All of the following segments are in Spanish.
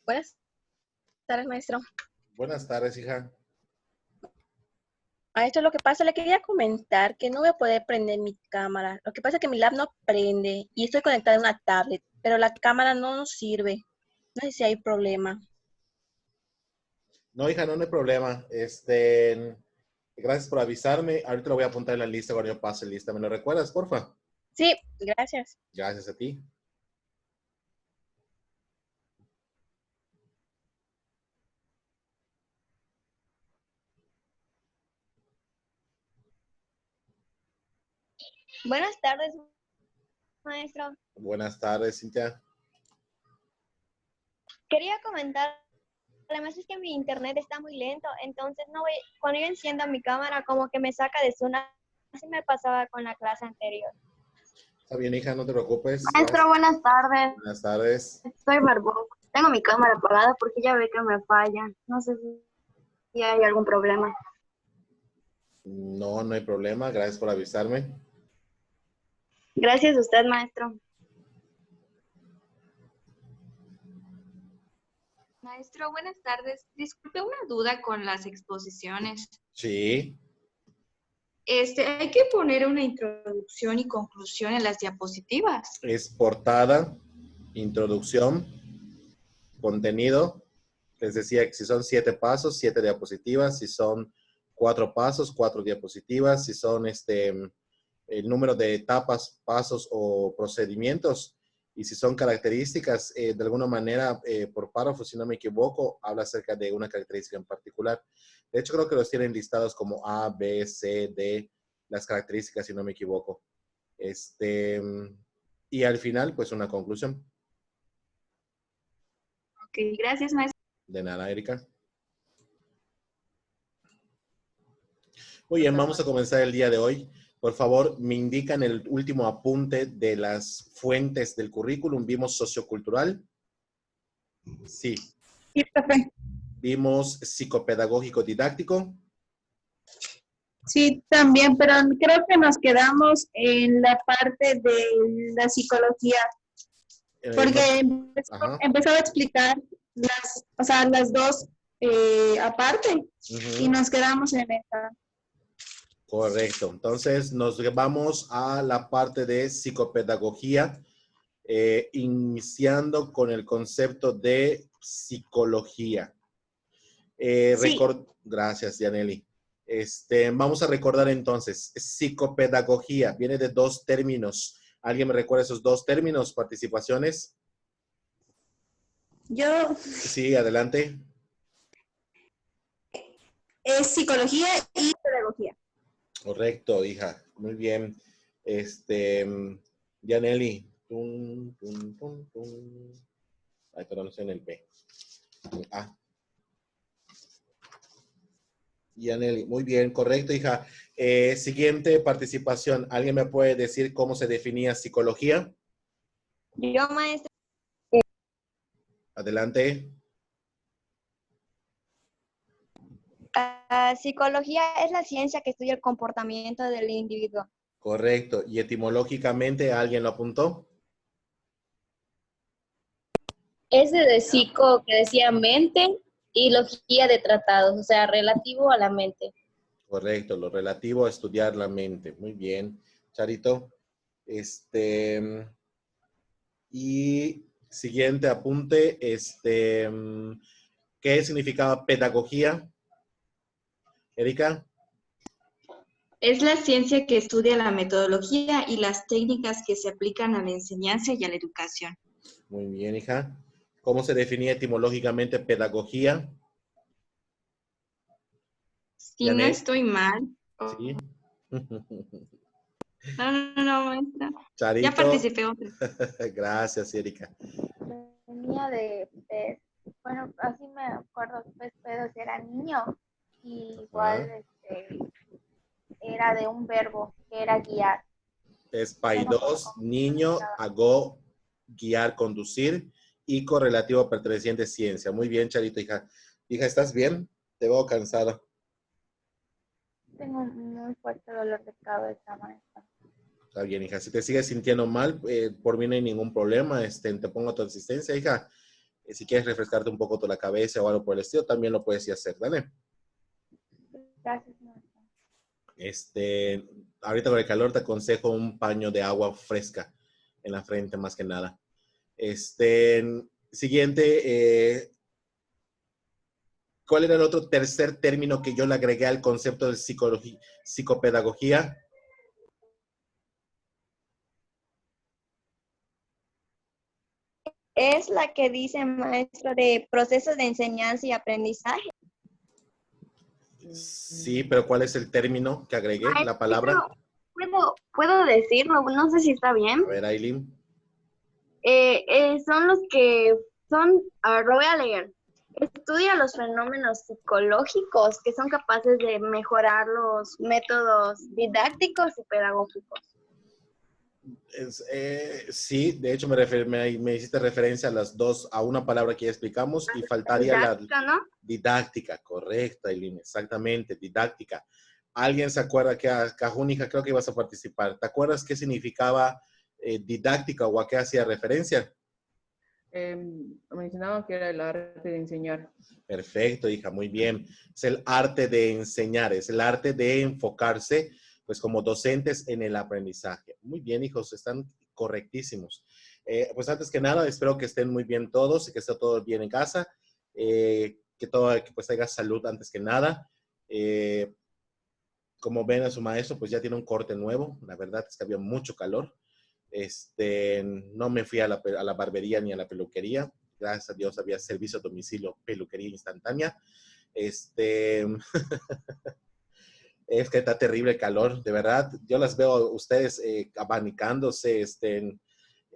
Buenas tardes, maestro. Buenas tardes, hija. Maestro, lo que pasa, le quería comentar que no voy a poder prender mi cámara. Lo que pasa es que mi lab no prende y estoy conectada a una tablet, pero la cámara no nos sirve. No sé si hay problema. No, hija, no hay problema. Gracias por avisarme. Ahorita lo voy a apuntar en la lista cuando yo pase lista. ¿Me lo recuerdas, porfa? Sí, gracias. Gracias a ti. Buenas tardes, maestro. Buenas tardes, Cintia. Quería comentar, además es que mi internet está muy lento, entonces cuando yo enciendo mi cámara como que me saca de zona. Así me pasaba con la clase anterior. Está bien, hija, no te preocupes. Maestro, buenas tardes. Buenas tardes. Soy Barbón. Tengo mi cámara apagada porque ya ve que me falla. No sé si hay algún problema. No, no hay problema. Gracias por avisarme. Gracias a usted, maestro. Maestro, buenas tardes. Disculpe una duda con las exposiciones. Sí. Hay que poner una introducción y conclusión en las diapositivas. Es portada, introducción, contenido. Les decía que si son 7 pasos, 7 diapositivas. Si son 4 pasos, 4 diapositivas. Si son el número de etapas, pasos o procedimientos. Y si son características, de alguna manera, por párrafo, si no me equivoco, habla acerca de una característica en particular. De hecho, creo que los tienen listados como A, B, C, D, las características, si no me equivoco. Y al final, pues una conclusión. Ok, gracias, maestro. De nada, Erika. Muy bien, vamos a comenzar el día de hoy. Por favor, me indican el último apunte de las fuentes del currículum. ¿Vimos sociocultural? Sí. Sí, profe. ¿Vimos psicopedagógico didáctico? Sí, también, pero creo que nos quedamos en la parte de la psicología, porque empezó a explicar las dos aparte y nos quedamos en esa. Correcto. Entonces, nos vamos a la parte de psicopedagogía, iniciando con el concepto de psicología. Sí. Gracias, Yaneli. Vamos a recordar entonces, psicopedagogía viene de 2 términos. ¿Alguien me recuerda esos 2 términos? ¿Participaciones? Yo. Sí, adelante. Es psicología y pedagogía. Correcto, hija. Muy bien. Yaneli. Ay, perdón, estoy en el B. Yaneli, muy bien, correcto, hija. Siguiente participación. ¿Alguien me puede decir cómo se definía psicología? Yo, maestro. Adelante. Psicología es la ciencia que estudia el comportamiento del individuo. Correcto. ¿Y etimológicamente alguien lo apuntó? Ese de psico que decía mente y logía de tratados, o sea, relativo a la mente. Correcto, lo relativo a estudiar la mente. Muy bien, Charito. Y siguiente apunte, ¿qué significaba pedagogía? Erika. Es la ciencia que estudia la metodología y las técnicas que se aplican a la enseñanza y a la educación. Muy bien, hija. ¿Cómo se definía etimológicamente pedagogía? Si no estoy mal. Sí. No, maestra. Charito. Ya participé otra. Gracias, Erika. Venía bueno, así me acuerdo, pues Pedro era niño, y igual era de un verbo que era guiar. Es paidos, niño, hago, guiar, conducir, y correlativo perteneciente a ciencia. Muy bien, Charito, hija. Hija, ¿estás bien? Te veo cansada. Tengo un muy fuerte dolor de cabeza, maestra. Está bien, hija. Si te sigues sintiendo mal, por mí no hay ningún problema. Te pongo a tu asistencia, hija. Si quieres refrescarte un poco toda la cabeza o algo por el estilo, también lo puedes ir a hacer, ¿vale? Gracias, maestra. Ahorita con el calor te aconsejo un paño de agua fresca en la frente más que nada. Siguiente, ¿cuál era el otro tercer término que yo le agregué al concepto de psicopedagogía? Es la que dice, maestro, de procesos de enseñanza y aprendizaje. Sí, pero ¿cuál es el término que agregué? La palabra. ¿Puedo decirlo? No sé si está bien. A ver, Aileen. Son los que son, a ver, lo voy a leer. Estudia los fenómenos psicológicos que son capaces de mejorar los métodos didácticos y pedagógicos. Sí, de hecho me hiciste referencia a las dos, a una palabra que ya explicamos y faltaría Didáctica, ¿no? didáctica, correcta, Eileen, exactamente, didáctica. ¿Alguien se acuerda que a Cajúnica creo que ibas a participar? ¿Te acuerdas qué significaba didáctica o a qué hacía referencia? Mencionaba que era el arte de enseñar. Perfecto, hija, muy bien. Es el arte de enseñar, es el arte de enfocarse, pues como docentes en el aprendizaje. Muy bien, hijos, están correctísimos. Pues antes que nada, espero que estén muy bien todos y que esté todo bien en casa, que pues haya salud antes que nada. Como ven a su maestro, pues ya tiene un corte nuevo. La verdad es que había mucho calor. No me fui a la barbería ni a la peluquería. Gracias a Dios había servicio a domicilio, peluquería instantánea. Es que está terrible el calor, de verdad. Yo las veo a ustedes abanicándose,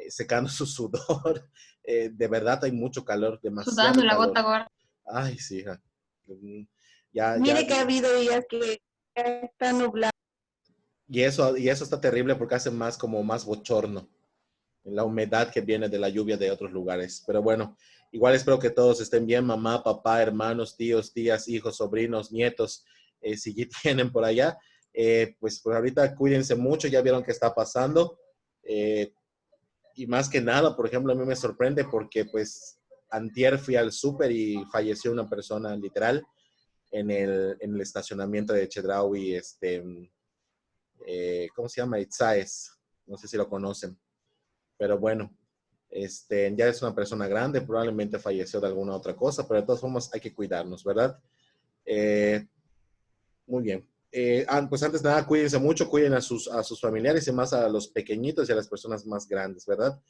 secando su sudor. De verdad hay mucho calor, demasiado Sudando la calor. gota gorda. Ay, sí, hija. Mire que ha habido días que está nublado. Y eso está terrible porque hace más bochorno. La humedad que viene de la lluvia de otros lugares. Pero bueno, igual espero que todos estén bien, mamá, papá, hermanos, tíos, tías, hijos, sobrinos, nietos, si tienen por allá. Pues por ahorita cuídense mucho, ya vieron qué está pasando. Y más que nada, por ejemplo, a mí me sorprende porque pues antier fui al súper y falleció una persona literal en el estacionamiento de Chedraui, ¿cómo se llama? Itzaes. No sé si lo conocen. Pero bueno, ya es una persona grande, probablemente falleció de alguna otra cosa, pero de todas formas hay que cuidarnos, ¿verdad? Muy bien. Pues antes de nada, cuídense mucho, cuiden a sus familiares y más a los pequeñitos y a las personas más grandes, ¿verdad?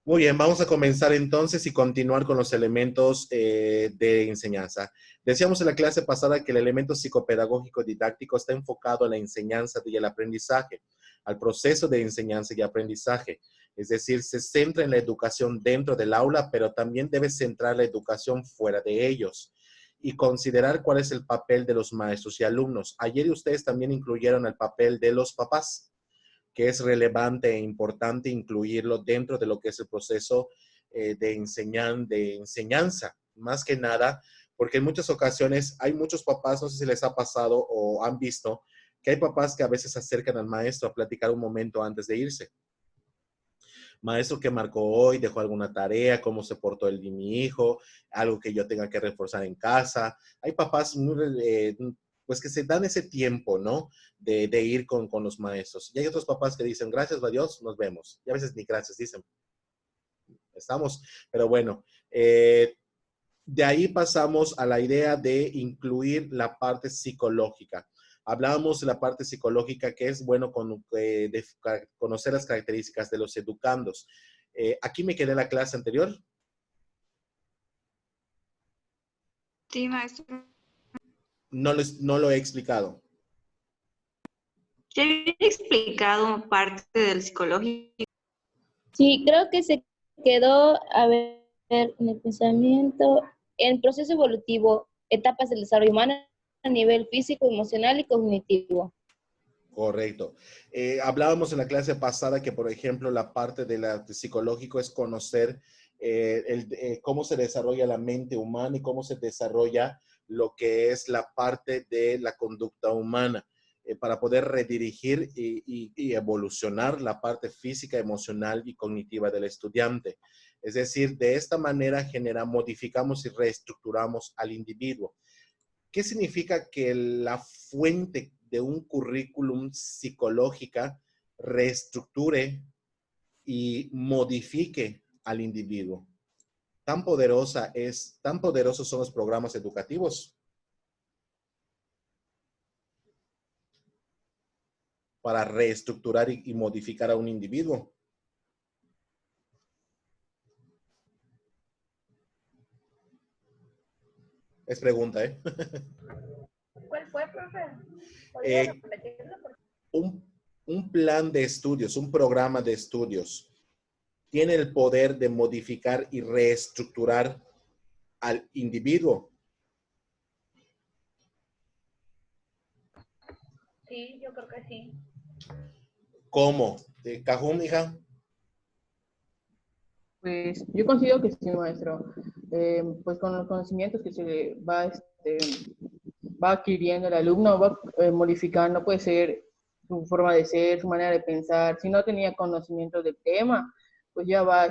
Muy bien, vamos a comenzar entonces y continuar con los elementos de enseñanza. Decíamos en la clase pasada que el elemento psicopedagógico didáctico está enfocado a la enseñanza y el aprendizaje, al proceso de enseñanza y aprendizaje. Es decir, se centra en la educación dentro del aula, pero también debe centrar la educación fuera de ellos y considerar cuál es el papel de los maestros y alumnos. Ayer ustedes también incluyeron el papel de los papás, que es relevante e importante incluirlo dentro de lo que es el proceso de enseñanza, más que nada, porque en muchas ocasiones hay muchos papás, no sé si les ha pasado o han visto, que hay papás que a veces se acercan al maestro a platicar un momento antes de irse. Maestro, ¿qué marcó hoy? ¿Dejó alguna tarea? ¿Cómo se portó el de mi hijo? ¿Algo que yo tenga que reforzar en casa? Hay papás pues que se dan ese tiempo, ¿no? De ir con los maestros. Y hay otros papás que dicen, gracias a Dios, nos vemos. Y a veces ni gracias dicen. Estamos, pero bueno. De ahí pasamos a la idea de incluir la parte psicológica. Hablábamos de la parte psicológica que es bueno de conocer las características de los educandos. Aquí me quedé en la clase anterior. Sí, maestro. No lo he explicado. ¿Te había explicado parte del psicológico? Sí, creo que se quedó, a ver, en el pensamiento, en proceso evolutivo, etapas del desarrollo humano a nivel físico, emocional y cognitivo. Correcto. Hablábamos en la clase pasada que, por ejemplo, la parte de psicológico es conocer cómo se desarrolla la mente humana y cómo se desarrolla lo que es la parte de la conducta humana para poder redirigir y evolucionar la parte física, emocional y cognitiva del estudiante. Es decir, de esta manera modificamos y reestructuramos al individuo. ¿Qué significa que la fuente de un currículum psicológica reestructure y modifique al individuo? Tan poderosos son los programas educativos para reestructurar y modificar a un individuo. Es pregunta, ¿eh? ¿Cuál fue, profe? ¿Podría repetirlo? Un plan de estudios, un programa de estudios, tiene el poder de modificar y reestructurar al individuo. Sí, yo creo que sí. ¿Cómo? ¿Cajún, hija? Pues yo considero que sí, maestro. Pues con los conocimientos que se le va adquiriendo el alumno, va modificando, puede ser su forma de ser, su manera de pensar. Si no tenía conocimiento del tema, pues ya va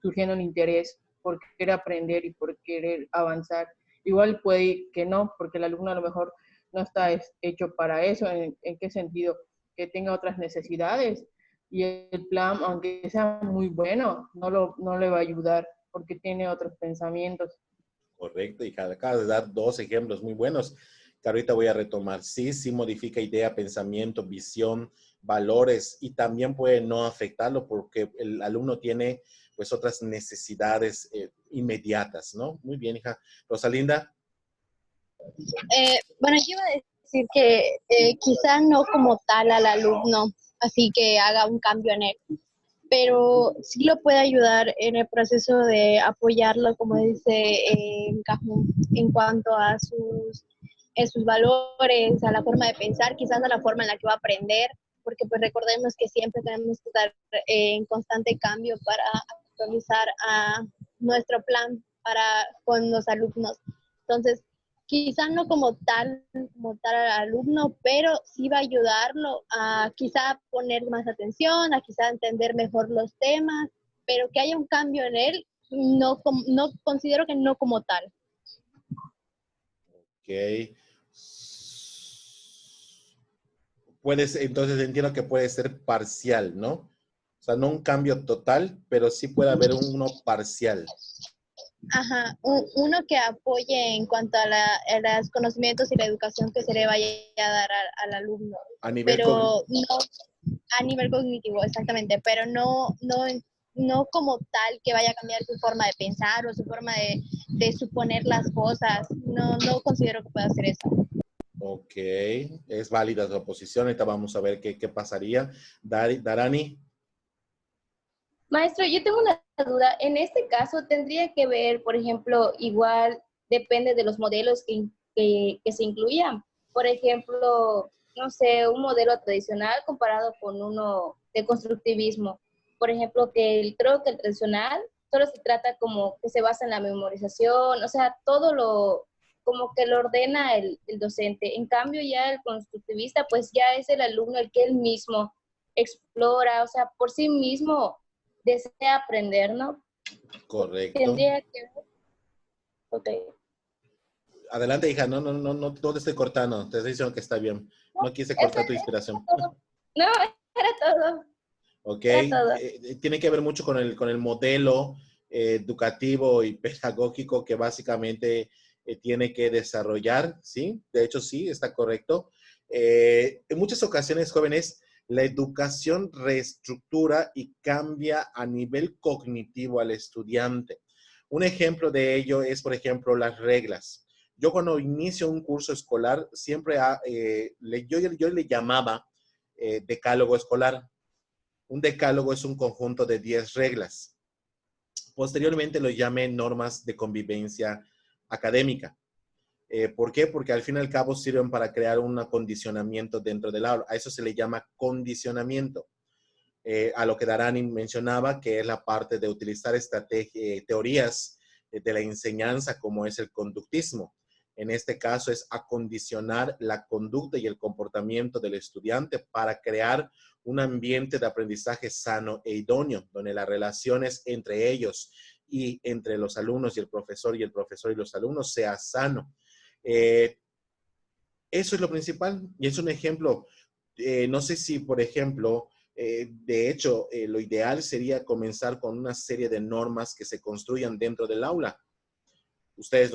surgiendo el interés por querer aprender y por querer avanzar. Igual puede que no, porque el alumno a lo mejor no está hecho para eso. ¿En qué sentido? Que tenga otras necesidades. Y el plan, aunque sea muy bueno, no le va a ayudar porque tiene otros pensamientos. Correcto, y acabas de dar dos ejemplos muy buenos que ahorita voy a retomar. Sí, sí modifica idea, pensamiento, visión, valores, y también puede no afectarlo porque el alumno tiene pues otras necesidades inmediatas, ¿no? Muy bien, hija. Rosalinda. Bueno, yo iba a decir que quizá no como tal al alumno, así que haga un cambio en él, pero sí lo puede ayudar en el proceso de apoyarlo, como dice Cajún, en cuanto a sus valores, a la forma de pensar, quizás a la forma en la que va a aprender, porque pues recordemos que siempre tenemos que estar en constante cambio para actualizar a nuestro plan con los alumnos. Entonces, quizá no como tal al alumno, pero sí va a ayudarlo a quizá poner más atención, a quizá entender mejor los temas, pero que haya un cambio en él, no considero que no como tal. Ok. Entonces entiendo que puede ser parcial, ¿no? O sea, no un cambio total, pero sí puede haber uno parcial. Ajá, uno que apoye en cuanto a los conocimientos y la educación que se le vaya a dar al alumno. A nivel pero no a nivel cognitivo, exactamente, pero no como tal que vaya a cambiar su forma de pensar o su forma de suponer las cosas. No considero que pueda hacer eso. Ok, es válida tu oposición. Ahorita vamos a ver qué pasaría. Darani. Maestro, yo tengo una duda. En este caso, tendría que ver, por ejemplo, igual depende de los modelos que se incluyan. Por ejemplo, no sé, un modelo tradicional comparado con uno de constructivismo. Por ejemplo, creo que el tradicional solo se trata como que se basa en la memorización, o sea, como que lo ordena el docente. En cambio, ya el constructivista, pues ya es el alumno el que él mismo explora, o sea, por sí mismo desea aprender, ¿no? Correcto. Tendría que ver. Ok. Adelante, hija. No te estoy cortando. Te estoy diciendo que está bien. No quise cortar tu inspiración. No, era todo. Ok. Era todo. Tiene que ver mucho con el modelo educativo y pedagógico que básicamente tiene que desarrollar, ¿sí? De hecho, sí, está correcto. En muchas ocasiones, jóvenes, la educación reestructura y cambia a nivel cognitivo al estudiante. Un ejemplo de ello es, por ejemplo, las reglas. Yo cuando inicio un curso escolar, siempre yo le llamaba decálogo escolar. Un decálogo es un conjunto de 10 reglas. Posteriormente lo llamé normas de convivencia académica. ¿Por qué? Porque al fin y al cabo sirven para crear un acondicionamiento dentro del aula. A eso se le llama condicionamiento. A lo que Darani mencionaba, que es la parte de utilizar teorías de la enseñanza, como es el conductismo. En este caso es acondicionar la conducta y el comportamiento del estudiante para crear un ambiente de aprendizaje sano e idóneo, donde las relaciones entre ellos y entre los alumnos y el profesor y los alumnos sea sano. Eso es lo principal y es un ejemplo. No sé si, por ejemplo, de hecho, lo ideal sería comenzar con una serie de normas que se construyan dentro del aula. Ustedes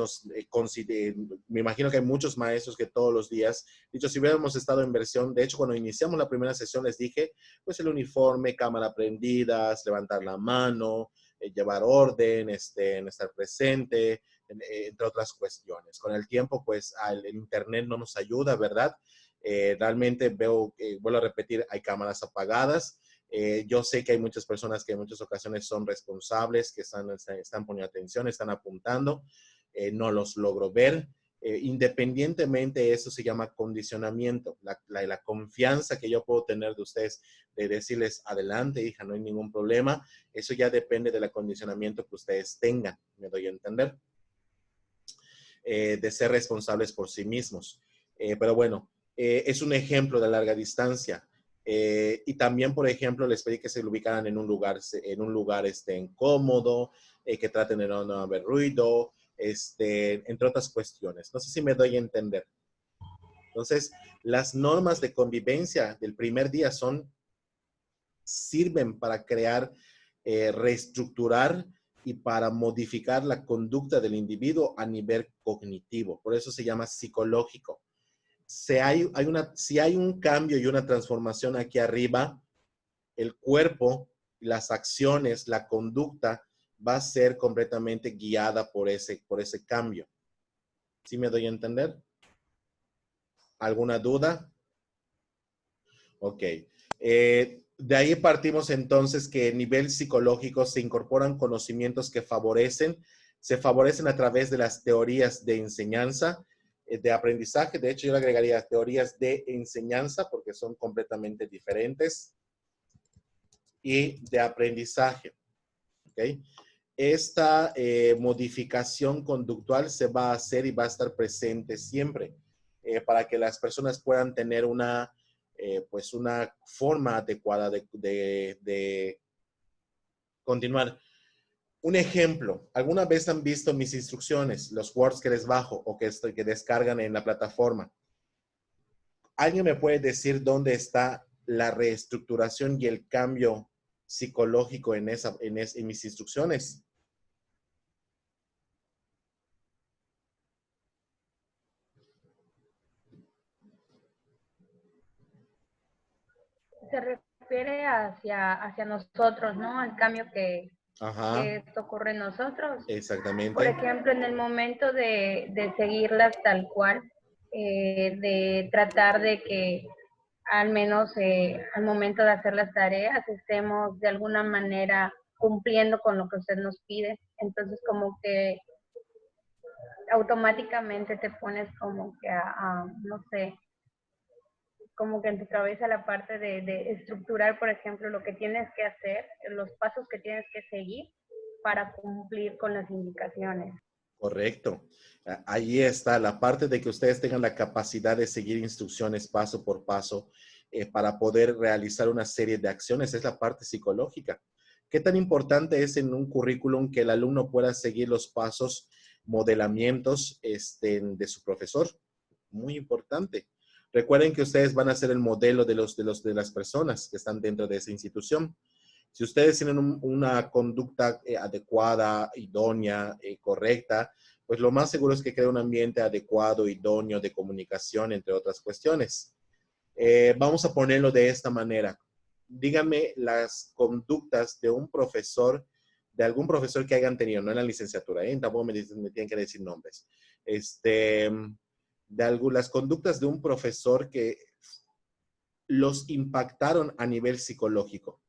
me imagino que hay muchos maestros que todos los días, dicho, si hubiéramos estado en versión, de hecho, cuando iniciamos la primera sesión les dije, pues el uniforme, cámara prendidas, levantar la mano, llevar orden, estar presente, entre otras cuestiones. Con el tiempo, pues, el internet no nos ayuda, ¿verdad? Realmente veo, vuelvo a repetir, hay cámaras apagadas. Yo sé que hay muchas personas que en muchas ocasiones son responsables, que están poniendo atención, están apuntando. No los logro ver. Independientemente, eso se llama condicionamiento. La confianza que yo puedo tener de ustedes, de decirles, adelante, hija, no hay ningún problema. Eso ya depende del acondicionamiento que ustedes tengan, me doy a entender. De ser responsables por sí mismos. Pero bueno, es un ejemplo de larga distancia. Y también, por ejemplo, les pedí que se lo ubicaran en un lugar incómodo, que traten de no haber ruido, entre otras cuestiones. No sé si me doy a entender. Entonces, las normas de convivencia del primer día sirven para crear, reestructurar y para modificar la conducta del individuo a nivel cognitivo. Por eso se llama psicológico. Si hay un cambio y una transformación aquí arriba, el cuerpo, las acciones, la conducta va a ser completamente guiada por ese cambio. ¿Sí me doy a entender? ¿Alguna duda? Ok. De ahí partimos entonces que a nivel psicológico se incorporan conocimientos que se favorecen a través de las teorías de enseñanza, de aprendizaje. De hecho, yo le agregaría teorías de enseñanza porque son completamente diferentes. Y de aprendizaje. ¿Okay? Esta modificación conductual se va a hacer y va a estar presente siempre para que las personas puedan tener una forma adecuada de continuar. Un ejemplo, ¿alguna vez han visto mis instrucciones, los Words que les bajo o que descargan en la plataforma? ¿Alguien me puede decir dónde está la reestructuración y el cambio psicológico en mis instrucciones? Se refiere hacia nosotros, ¿no? El cambio que esto ocurre en nosotros. Exactamente. Por ejemplo, en el momento de seguirlas tal cual, de tratar de que al menos al momento de hacer las tareas estemos de alguna manera cumpliendo con lo que usted nos pide. Entonces, como que automáticamente te pones como que no sé, como que en tu cabeza la parte de estructurar, por ejemplo, lo que tienes que hacer, los pasos que tienes que seguir para cumplir con las indicaciones. Correcto. Ahí está la parte de que ustedes tengan la capacidad de seguir instrucciones paso por paso para poder realizar una serie de acciones. Es la parte psicológica. ¿Qué tan importante es en un currículum que el alumno pueda seguir los pasos, modelamientos de su profesor? Muy importante. Recuerden que ustedes van a ser el modelo de las personas que están dentro de esa institución. Si ustedes tienen una conducta adecuada, idónea, correcta, pues lo más seguro es que cree un ambiente adecuado, idóneo de comunicación, entre otras cuestiones. Vamos a ponerlo de esta manera. Díganme las conductas de un profesor, de algún profesor que hayan tenido, no en la licenciatura, tampoco me tienen que decir nombres. Las conductas de un profesor que los impactaron a nivel psicológico.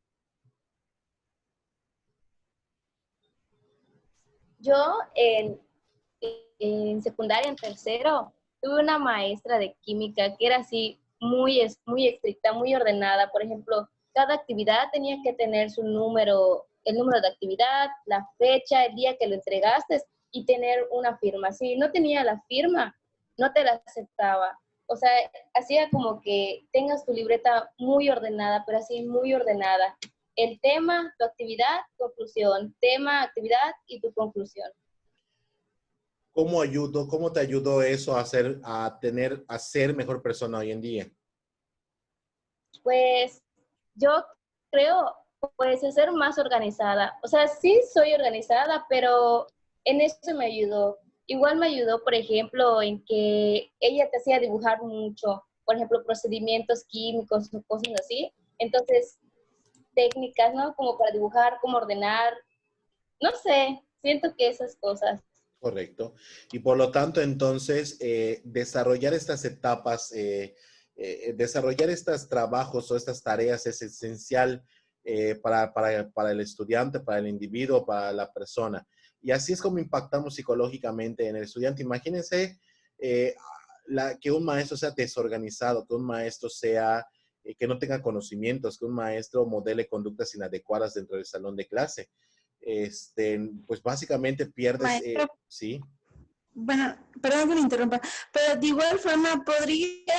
Yo en secundaria, en tercero, tuve una maestra de química que era así muy estricta, muy ordenada. Por ejemplo, cada actividad tenía que tener su número, el número de actividad, la fecha, el día que lo entregaste y tener una firma. Si no tenía la firma, no te la aceptaba. O sea, hacía como que tengas tu libreta muy ordenada, pero así muy ordenada. El tema, tu actividad, conclusión. Tema, actividad y tu conclusión. ¿Cómo te ayudó eso a ser mejor persona hoy en día? Pues yo creo, pues, ser más organizada. O sea, sí soy organizada, pero en eso me ayudó. Igual me ayudó, por ejemplo, en que ella te hacía dibujar mucho, por ejemplo, procedimientos químicos o cosas así. Entonces, técnicas, ¿no? Como para dibujar, cómo ordenar. No sé, siento que esas cosas. Correcto. Y por lo tanto, entonces, desarrollar estas etapas, desarrollar estos trabajos o estas tareas es esencial para el estudiante, para el individuo, para la persona. Y así es como impactamos psicológicamente en el estudiante. Imagínense que un maestro sea desorganizado, que un maestro que no tenga conocimientos, que un maestro modele conductas inadecuadas dentro del salón de clase. Pues básicamente pierdes, Maestro, sí. bueno, perdón que me interrumpa, pero de igual forma podría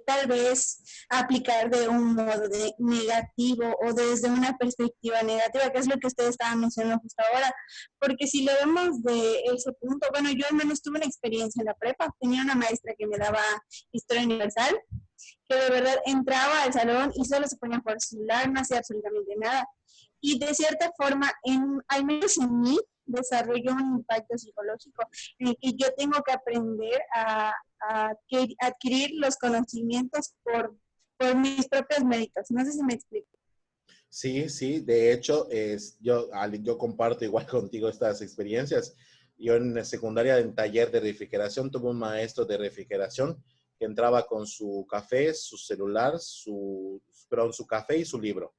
tal vez aplicar de un modo negativo o desde una perspectiva negativa, que es lo que ustedes estaban mencionando justo ahora, porque si lo vemos de ese punto, bueno, yo al menos tuve una experiencia en la prepa, tenía una maestra que me daba historia universal, que de verdad entraba al salón y solo se ponía por su celular, no hacía absolutamente nada. Y de cierta forma, al menos en mí, desarrolló un impacto psicológico en el que yo tengo que aprender a adquirir los conocimientos por mis propios méritos. No sé si me explico. Sí, sí, de hecho, yo comparto igual contigo estas experiencias. Yo en la secundaria, en taller de refrigeración, tuve un maestro de refrigeración que entraba con su café, su celular, su café y su libro.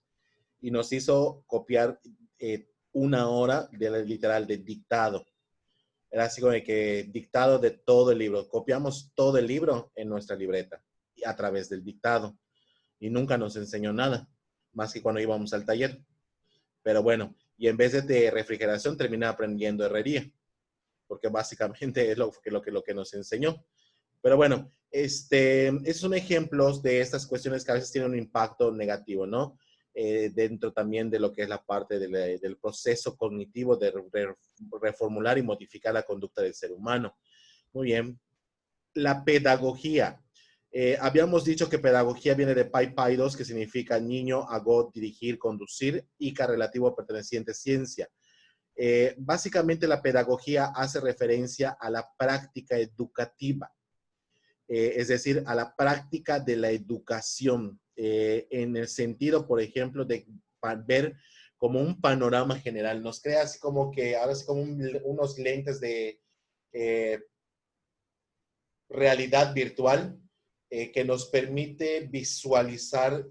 Y nos hizo copiar 1 hora literal de dictado. Era así como de que dictado de todo el libro. Copiamos todo el libro en nuestra libreta a través del dictado. Y nunca nos enseñó nada, más que cuando íbamos al taller. Pero bueno, y en vez de refrigeración terminé aprendiendo herrería, porque básicamente es lo que nos enseñó. Pero bueno, esos son ejemplos de estas cuestiones que a veces tienen un impacto negativo, ¿no? Dentro también de lo que es la parte del proceso cognitivo de reformular y modificar la conducta del ser humano. Muy bien. La pedagogía. Habíamos dicho que pedagogía viene de PAI-PAI-2, que significa niño, agot, dirigir, conducir, y relativo a perteneciente ciencia. Básicamente la pedagogía hace referencia a la práctica educativa, es decir, a la práctica de la educación, en el sentido, por ejemplo, de ver como un panorama general. Nos crea así como que, ahora sí como unos lentes de realidad virtual que nos permite visualizar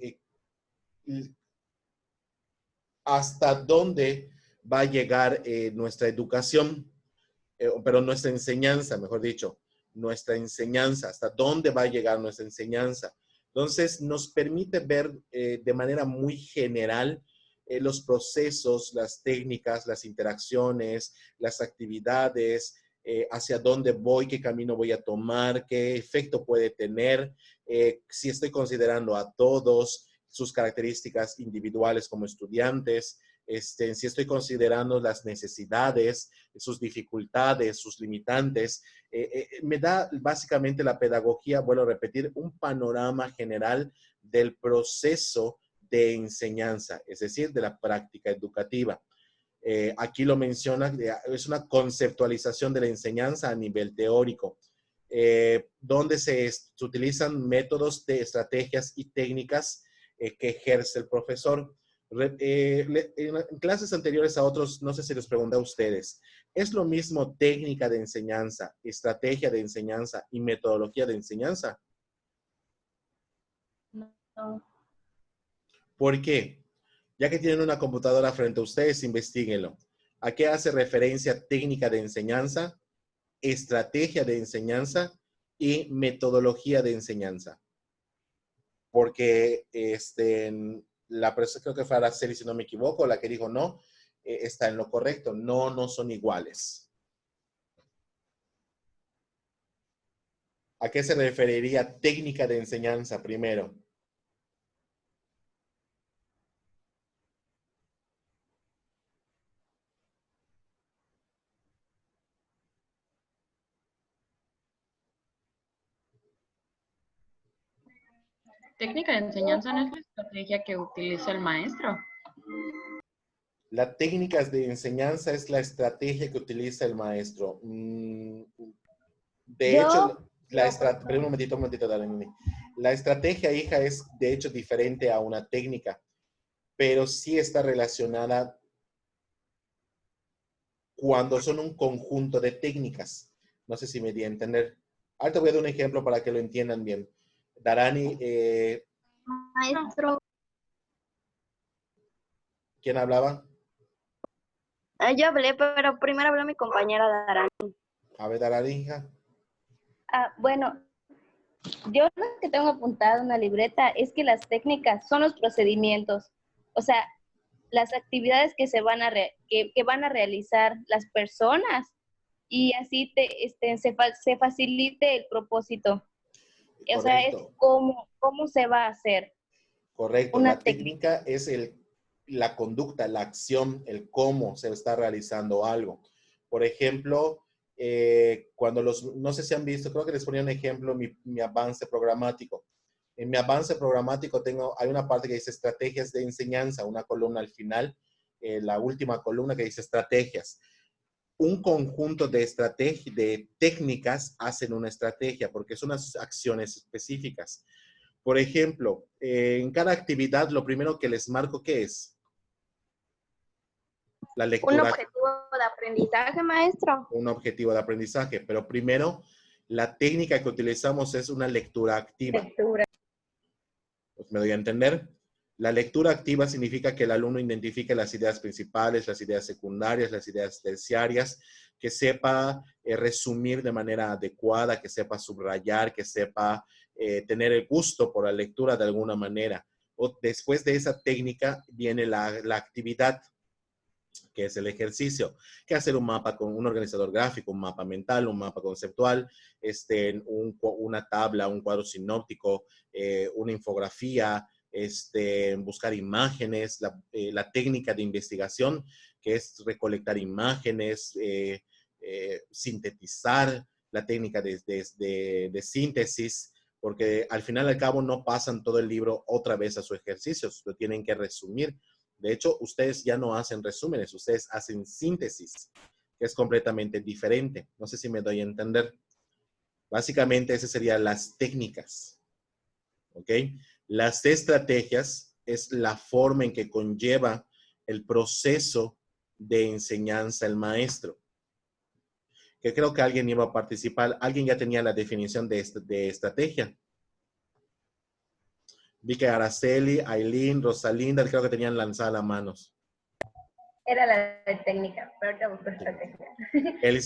hasta dónde va a llegar nuestra educación, pero nuestra enseñanza, mejor dicho, nuestra enseñanza, hasta dónde va a llegar nuestra enseñanza. Entonces, nos permite ver de manera muy general los procesos, las técnicas, las interacciones, las actividades, hacia dónde voy, qué camino voy a tomar, qué efecto puede tener, si estoy considerando a todos, sus características individuales como estudiantes, si estoy considerando las necesidades, sus dificultades, sus limitantes. Me da básicamente la pedagogía, vuelvo a repetir, un panorama general del proceso de enseñanza, es decir, de la práctica educativa. Aquí lo menciona, es una conceptualización de la enseñanza a nivel teórico, donde se utilizan métodos, estrategias y técnicas que ejerce el profesor. En clases anteriores a otros, no sé si les pregunté a ustedes, ¿es lo mismo técnica de enseñanza, estrategia de enseñanza y metodología de enseñanza? No. ¿Por qué? Ya que tienen una computadora frente a ustedes, investíguenlo. ¿A qué hace referencia técnica de enseñanza, estrategia de enseñanza y metodología de enseñanza? Porque la persona, creo que fue Araceli, si no me equivoco, la que dijo no, está en lo correcto. No, no son iguales. ¿A qué se referiría técnica de enseñanza primero? Técnica de enseñanza no es la estrategia que utiliza el maestro. La técnica de enseñanza es la estrategia que utiliza el maestro. De hecho, pero un momentito, Darlene. La estrategia, hija, es de hecho diferente a una técnica, pero sí está relacionada cuando son un conjunto de técnicas. No sé si me di a entender. Ahorita voy a dar un ejemplo para que lo entiendan bien. Darani, Maestro. ¿quién hablaba? Yo hablé, pero primero habló mi compañera Darani. A ver, Darani, hija. Bueno, yo lo que tengo apuntado en la libreta es que las técnicas son los procedimientos, o sea, las actividades que van a realizar las personas y así se facilite el propósito. Correcto. O sea, es cómo se va a hacer. Correcto. Una La técnica es la conducta, la acción, el cómo se está realizando algo. Por ejemplo, cuando no sé si han visto, creo que les ponía un ejemplo, mi avance programático. En mi avance programático hay una parte que dice estrategias de enseñanza, una columna al final, la última columna que dice estrategias. Un conjunto de técnicas hacen una estrategia porque son unas acciones específicas. Por ejemplo, en cada actividad lo primero que les marco, ¿qué es? La lectura. Un objetivo de aprendizaje, maestro. Un objetivo de aprendizaje, pero primero la técnica que utilizamos es una lectura activa. Pues me doy a entender. La lectura activa significa que el alumno identifique las ideas principales, las ideas secundarias, las ideas terciarias, que sepa resumir de manera adecuada, que sepa subrayar, que sepa tener el gusto por la lectura de alguna manera. O después de esa técnica viene la actividad, que es el ejercicio, que hacer un mapa con un organizador gráfico, un mapa mental, un mapa conceptual, una tabla, un cuadro sinóptico, una infografía, buscar imágenes, la técnica de investigación, que es recolectar imágenes, sintetizar, la técnica de síntesis, porque al final y al cabo no pasan todo el libro otra vez a sus ejercicios, lo tienen que resumir. De hecho, ustedes ya no hacen resúmenes, ustedes hacen síntesis, que es completamente diferente. No sé si me doy a entender. Básicamente, esas serían las técnicas. ¿Ok? Las estrategias es la forma en que conlleva el proceso de enseñanza el maestro. Que creo que alguien iba a participar. Alguien ya tenía la definición de estrategia. Vi que Araceli, Aileen, Rosalinda, creo que tenían lanzada las manos. Era la de técnica, pero ahorita busco estrategia. Pero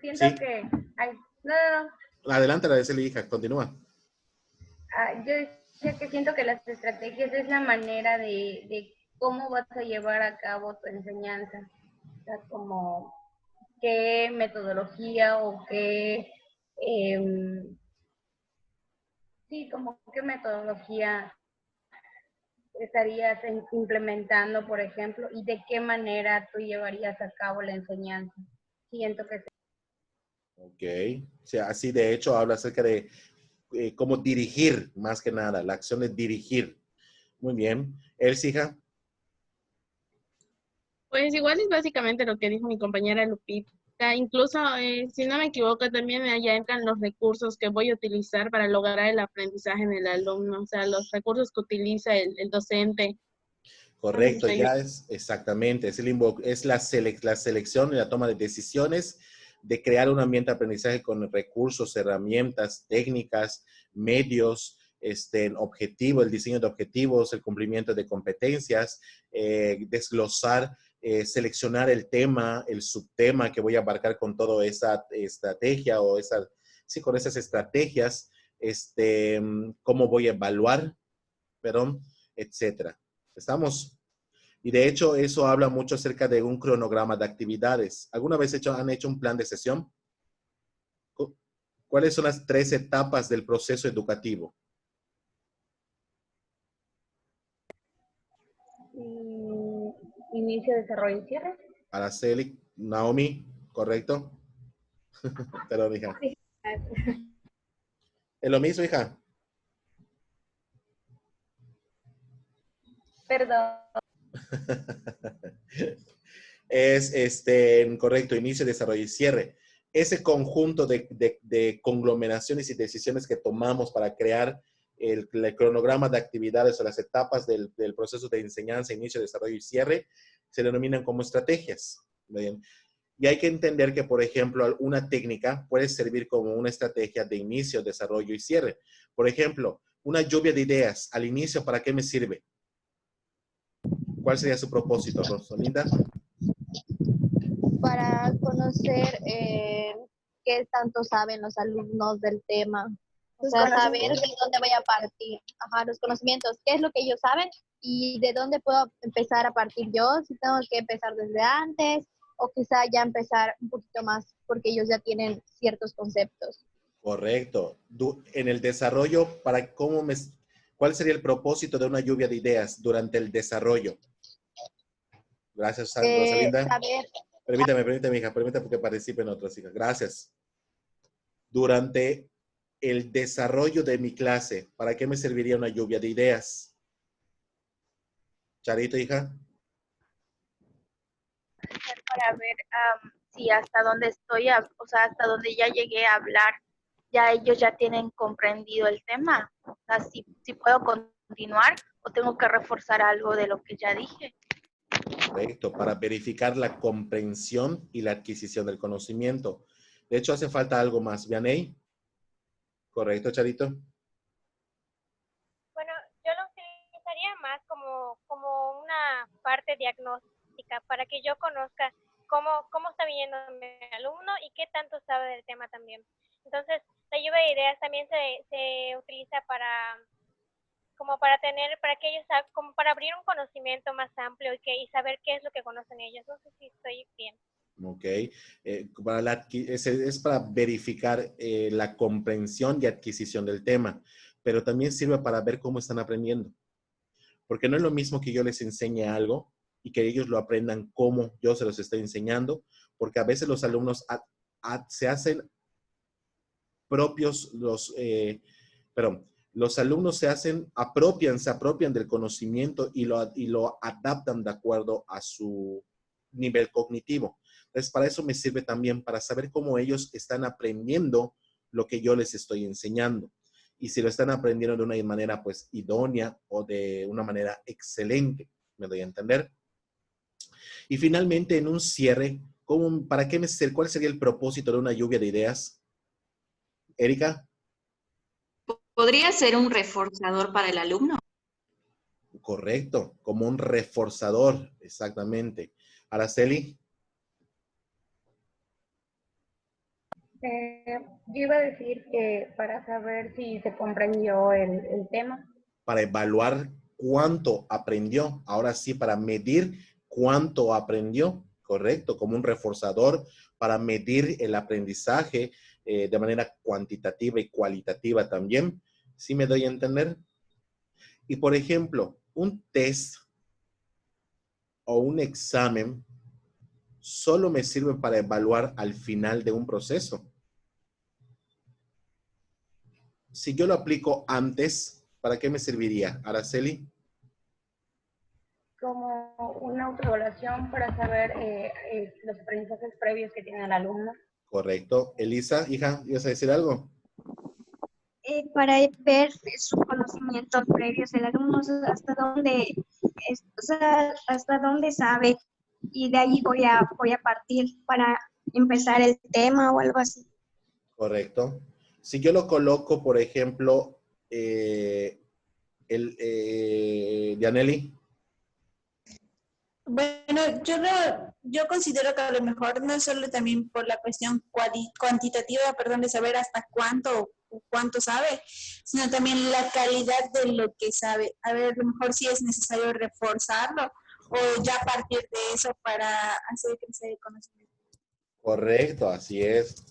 siento que... Ay, no. Adelante, Araceli, hija, continúa. Yo decía que siento que las estrategias es la manera de cómo vas a llevar a cabo tu enseñanza. O sea, como qué metodología o qué... sí, como qué metodología estarías implementando, por ejemplo, y de qué manera tú llevarías a cabo la enseñanza. Siento que sí. Ok. O sea, así de hecho habla acerca de cómo dirigir, más que nada, la acción de dirigir. Muy bien. Elsija. Pues igual es básicamente lo que dijo mi compañera Lupita. Incluso, si no me equivoco, también allá entran los recursos que voy a utilizar para lograr el aprendizaje en el alumno, o sea, los recursos que utiliza el docente. Correcto, ya es exactamente, es la selección y la toma de decisiones de crear un ambiente de aprendizaje con recursos, herramientas, técnicas, medios, objetivo, el diseño de objetivos, el cumplimiento de competencias, desglosar, seleccionar el tema, el subtema que voy a abarcar con toda esa estrategia con esas estrategias, cómo voy a evaluar, etcétera. ¿Estamos? Y de hecho, eso habla mucho acerca de un cronograma de actividades. ¿Alguna vez han hecho un plan de sesión? ¿Cuáles son las 3 etapas del proceso educativo? Inicio, desarrollo y cierre. Araceli, Naomi, ¿correcto? Perdón, hija. ¿Es lo mismo, hija? Perdón. Es correcto, inicio, desarrollo y cierre. Ese conjunto de conglomeraciones y decisiones que tomamos para crear el cronograma de actividades o las etapas del proceso de enseñanza, inicio, desarrollo y cierre, se denominan como estrategias. ¿Bien? Y hay que entender que, por ejemplo, una técnica puede servir como una estrategia de inicio, desarrollo y cierre. Por ejemplo, una lluvia de ideas al inicio, ¿para qué me sirve? ¿Cuál sería su propósito, Rosalinda? Para conocer qué tanto saben los alumnos del tema. O sea, saber de dónde voy a partir. Ajá, los conocimientos, qué es lo que ellos saben y de dónde puedo empezar a partir yo, si tengo que empezar desde antes o quizá ya empezar un poquito más porque ellos ya tienen ciertos conceptos. Correcto. En el desarrollo, ¿cuál sería el propósito de una lluvia de ideas durante el desarrollo? Gracias, Rosalinda. Saber. Permítame, hija, permítame que participen otras hijas. Gracias. Durante el desarrollo de mi clase, ¿para qué me serviría una lluvia de ideas? Charito, hija. Para ver si hasta dónde estoy, o sea, hasta dónde ya llegué a hablar, ya ellos ya tienen comprendido el tema. O sea, si puedo continuar o tengo que reforzar algo de lo que ya dije. Correcto, para verificar la comprensión y la adquisición del conocimiento. De hecho, hace falta algo más. ¿Vianey? Correcto, Charito. Bueno, yo lo utilizaría más como una parte diagnóstica para que yo conozca cómo está viendo mi alumno y qué tanto sabe del tema también. Entonces, la lluvia de ideas también se utiliza para que ellos como para abrir un conocimiento más amplio y saber qué es lo que conocen ellos. No sé si estoy bien. Ok. Es para verificar la comprensión y adquisición del tema, pero también sirve para ver cómo están aprendiendo. Porque no es lo mismo que yo les enseñe algo y que ellos lo aprendan como yo se los estoy enseñando, porque a veces los alumnos se hacen propios, los alumnos se apropian del conocimiento y lo adaptan de acuerdo a su nivel cognitivo. Entonces, para eso me sirve también para saber cómo ellos están aprendiendo lo que yo les estoy enseñando. Y si lo están aprendiendo de una manera, pues, idónea o de una manera excelente, ¿me doy a entender? Y finalmente, en un cierre, ¿cuál sería el propósito de una lluvia de ideas? Erika. ¿Podría ser un reforzador para el alumno? Correcto, como un reforzador, exactamente. Araceli. Yo iba a decir que para saber si se comprendió el tema. Para evaluar cuánto aprendió. Ahora sí, para medir cuánto aprendió. Correcto, como un reforzador para medir el aprendizaje de manera cuantitativa y cualitativa también. ¿Sí me doy a entender? Y por ejemplo, un test o un examen solo me sirve para evaluar al final de un proceso. Si yo lo aplico antes, ¿para qué me serviría, Araceli? Como una autoevaluación para saber los aprendizajes previos que tiene el alumno. Correcto. Elisa, hija, ¿ibas a decir algo? Para ver sus conocimientos previos del alumno, hasta dónde sabe, y de ahí voy a partir para empezar el tema o algo así. Correcto. Si yo lo coloco, por ejemplo, Dianelli. Bueno, yo considero que a lo mejor no es solo también por la cuestión cuantitativa, de saber hasta cuánto sabe, sino también la calidad de lo que sabe. A ver, a lo mejor sí es necesario reforzarlo o ya partir de eso para hacer crecer el conocimiento. Correcto, así es.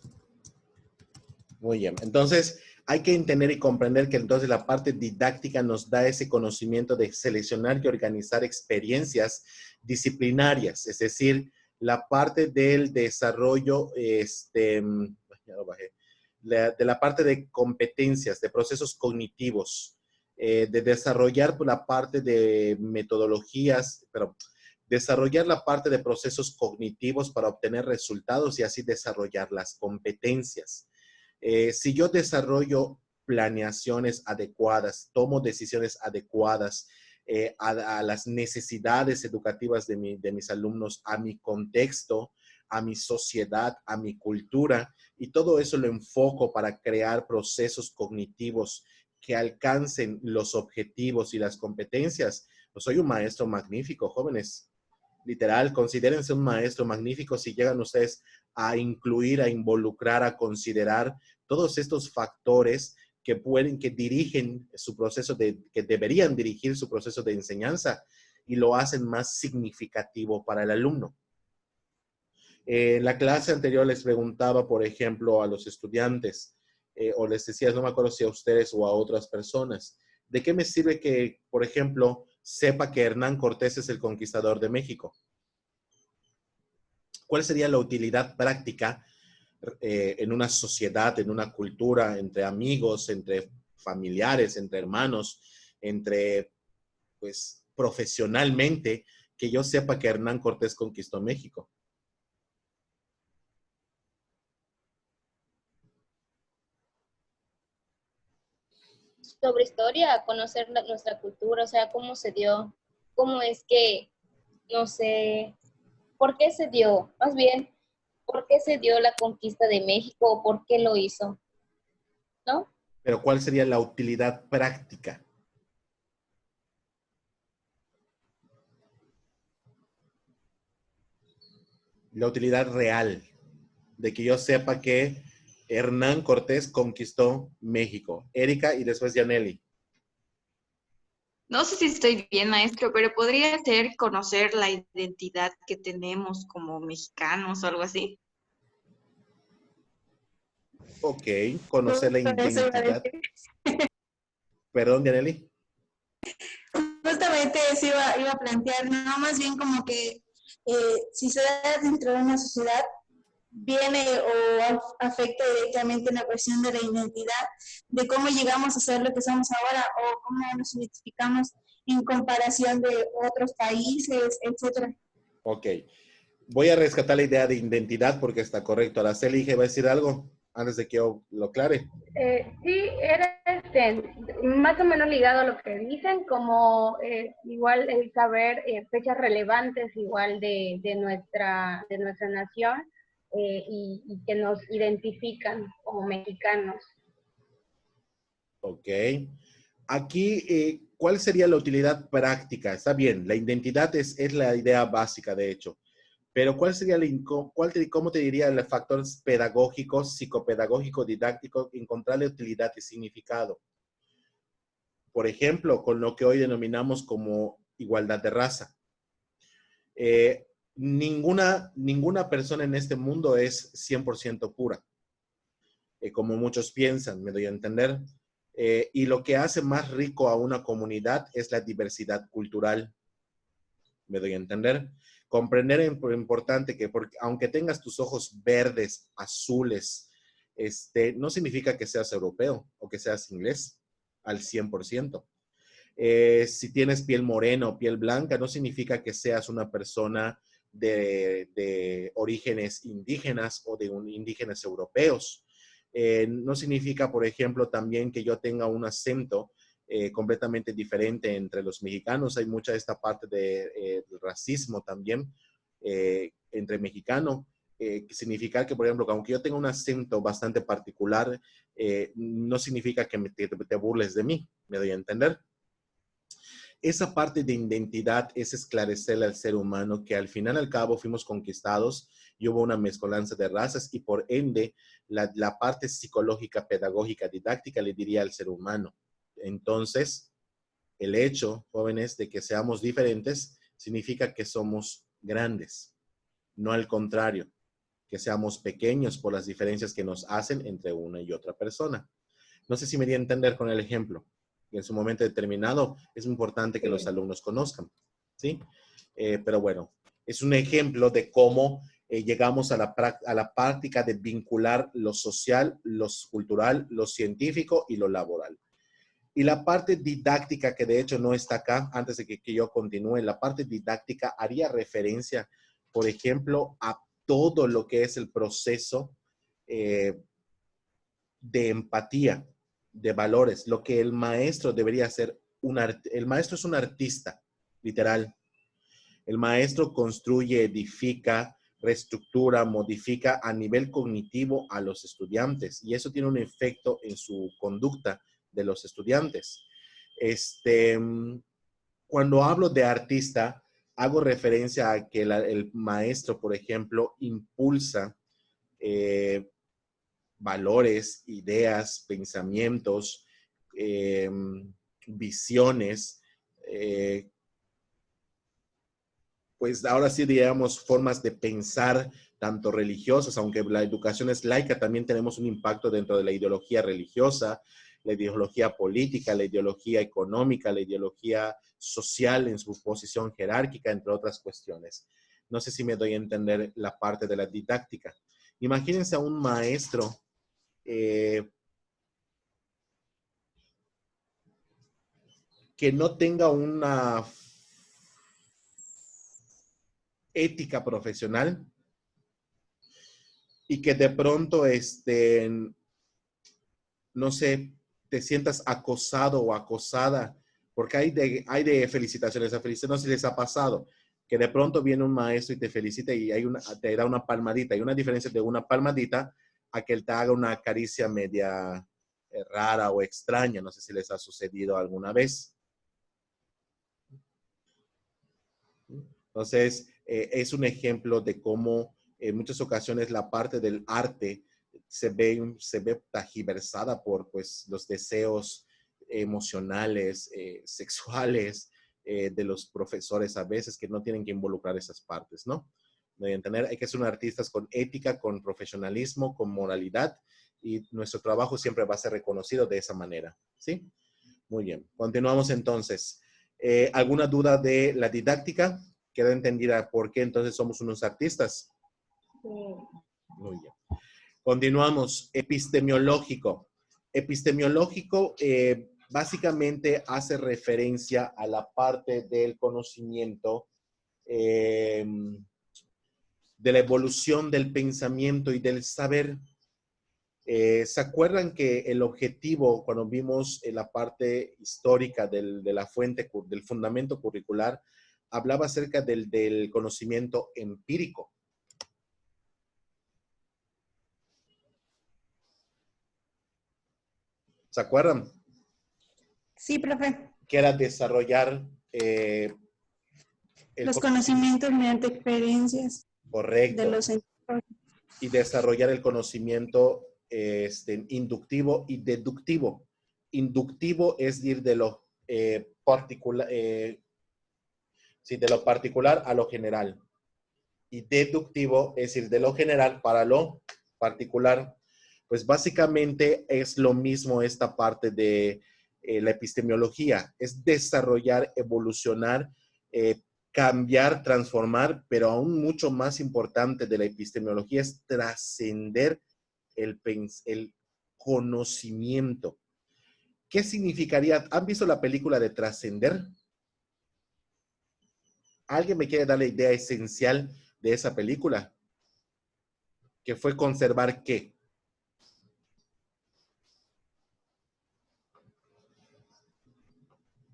Muy bien. Entonces, hay que entender y comprender que entonces la parte didáctica nos da ese conocimiento de seleccionar y organizar experiencias disciplinarias, es decir, la parte del desarrollo, ya lo bajé, de la parte de competencias, de procesos cognitivos, de desarrollar la parte de metodologías, pero desarrollar la parte de procesos cognitivos para obtener resultados y así desarrollar las competencias. Si yo desarrollo planeaciones adecuadas, tomo decisiones adecuadas a las necesidades educativas de mis alumnos, a mi contexto, a mi sociedad, a mi cultura, y todo eso lo enfoco para crear procesos cognitivos que alcancen los objetivos y las competencias, pues soy un maestro magnífico, jóvenes. Literal, considérense un maestro magnífico si llegan ustedes a incluir, a involucrar, a considerar todos estos factores que dirigen su proceso que deberían dirigir su proceso de enseñanza y lo hacen más significativo para el alumno. En la clase anterior les preguntaba, por ejemplo, a los estudiantes, o les decía, no me acuerdo si a ustedes o a otras personas, ¿de qué me sirve que, por ejemplo, sepa que Hernán Cortés es el conquistador de México? ¿Cuál sería la utilidad práctica en una sociedad, en una cultura, entre amigos, entre familiares, entre hermanos, pues, profesionalmente, que yo sepa que Hernán Cortés conquistó México? Sobre historia, conocer nuestra cultura, o sea, cómo se dio, cómo es que, no sé, por qué se dio, más bien, por qué se dio la conquista de México o por qué lo hizo, ¿no? Pero ¿cuál sería la utilidad práctica? La utilidad real de que yo sepa que Hernán Cortés conquistó México. Erika y después Yaneli. No sé si estoy bien, maestro, pero podría ser conocer la identidad que tenemos como mexicanos o algo así. Ok, conocer la identidad. Perdón, Yaneli. Justamente eso iba a plantear, no, más bien como que si se da dentro de una sociedad, viene o afecta directamente la cuestión de la identidad, de cómo llegamos a ser lo que somos ahora o cómo nos identificamos en comparación de otros países, etcétera. Ok, voy a rescatar la idea de identidad porque está correcto. Araceli, ¿va a decir algo antes de que yo lo aclare? Sí, era más o menos ligado a lo que dicen, como igual el saber fechas relevantes igual de nuestra nación y que nos identifican como mexicanos. Ok. Aquí, ¿cuál sería la utilidad práctica? Está bien, la identidad es la idea básica, de hecho. Pero ¿cuál sería cómo te diría el factor pedagógico, psicopedagógico, didáctico, encontrarle utilidad y significado? Por ejemplo, con lo que hoy denominamos como igualdad de raza. Ninguna persona en este mundo es 100% pura, como muchos piensan, me doy a entender. Y lo que hace más rico a una comunidad es la diversidad cultural, me doy a entender. Comprender es importante que aunque tengas tus ojos verdes, azules, no significa que seas europeo o que seas inglés al 100%. Si tienes piel morena o piel blanca, no significa que seas una persona de orígenes indígenas o de indígenas europeos. No significa, por ejemplo, también que yo tenga un acento completamente diferente entre los mexicanos. Hay mucha de esta parte de racismo también entre mexicanos. Significa que, por ejemplo, que aunque yo tenga un acento bastante particular, no significa que te burles de mí, me doy a entender. Esa parte de identidad es esclarecerle al ser humano que al final al cabo fuimos conquistados y hubo una mezcolanza de razas y por ende la parte psicológica, pedagógica, didáctica le diría al ser humano. Entonces, el hecho, jóvenes, de que seamos diferentes significa que somos grandes, no al contrario. que seamos pequeños por las diferencias que nos hacen entre una y otra persona. No sé si me di a entender con el ejemplo. En su momento determinado es importante que los alumnos conozcan, ¿sí? Pero bueno, es un ejemplo de cómo llegamos a la práctica de vincular lo social, lo cultural, lo científico y lo laboral. Y la parte didáctica, que de hecho no está acá, antes de que yo continúe, la parte didáctica haría referencia, por ejemplo, a todo lo que es el proceso de empatía, de valores, lo que el maestro debería ser. El maestro es un artista, literal. El maestro construye, edifica, reestructura, modifica a nivel cognitivo a los estudiantes, y eso tiene un efecto en su conducta de los estudiantes. Cuando hablo de artista, hago referencia a que el maestro, por ejemplo, impulsa valores, ideas, pensamientos, visiones, pues ahora sí diríamos formas de pensar tanto religiosas, aunque la educación es laica, también tenemos un impacto dentro de la ideología religiosa, la ideología política, la ideología económica, la ideología social en su posición jerárquica, entre otras cuestiones. No sé si me doy a entender la parte de la didáctica. Imagínense a un maestro que no tenga una ética profesional y que de pronto, no sé, te sientas acosado o acosada, porque hay de felicitaciones a felicitaciones, no sé si les ha pasado, que de pronto viene un maestro y te felicita y te da una palmadita. Hay una diferencia de una palmadita a que él te haga una caricia media rara o extraña. No sé si les ha sucedido alguna vez. Entonces, es un ejemplo de cómo en muchas ocasiones la parte del arte se ve tergiversada por pues, los deseos emocionales, sexuales de los profesores a veces, que no tienen que involucrar esas partes, ¿no? Hay que ser artistas con ética, con profesionalismo, con moralidad, y nuestro trabajo siempre va a ser reconocido de esa manera, ¿sí? Muy bien, continuamos entonces. ¿Alguna duda de la didáctica? ¿Queda entendida por qué entonces somos unos artistas? Sí. Muy bien. Continuamos. Epistemológico. Epistemológico básicamente hace referencia a la parte del conocimiento, de la evolución del pensamiento y del saber. ¿Se acuerdan que el objetivo, cuando vimos la parte histórica de la fuente, del fundamento curricular, hablaba acerca del conocimiento empírico? ¿Se acuerdan? Sí, profe. Que era desarrollar los conocimientos mediante experiencias. Correcto. De los y desarrollar el conocimiento inductivo y deductivo. Inductivo es ir de lo particular, de lo particular a lo general. Y deductivo es ir de lo general para lo particular. Pues básicamente es lo mismo esta parte de la epistemología. Es desarrollar, evolucionar, cambiar, transformar, pero aún mucho más importante de la epistemología es trascender el conocimiento. ¿Qué significaría? ¿Han visto la película de Trascender? ¿Alguien me quiere dar la idea esencial de esa película? ¿Que fue conservar qué?